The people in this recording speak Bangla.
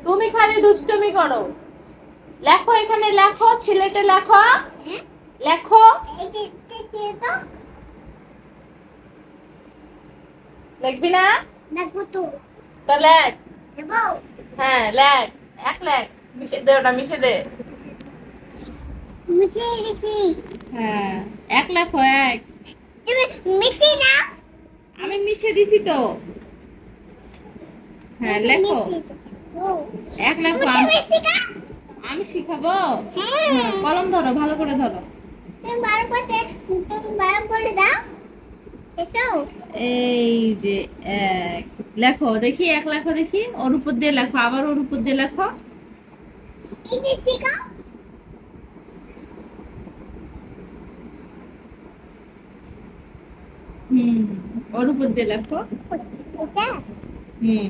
তুমি খালি দুষ্টুমি করো। লেখো, এখানে লেখো, সিলেটে লেখো, লেখো। লিখবি না? দেখবো তো। তো লেখ। দেবো। হ্যাঁ লেখ, এক লেখ। মিশে দে, ওটা মিশে দে। মিশিয়ে দিছি। হ্যাঁ, এক লেখো, এক। তুমি মিশিয়ে দাও। আমি মিশে দিছি তো। হ্যাঁ লেখো, এক লেখো। আমি শিখাবো। হ্যাঁ, কলম ধরো, ভালো করে ধরো। তুমি ভালো করে দাও। এসো। এই যে এক। লেখো দেখি, এক লেখো দেখি, ওর উপর দিয়ে লেখো, আবার ওর উপর দিয়ে লেখো। এই যে শিখাও। হুম, ওর উপর দিয়ে লেখো। ওটা। হুম।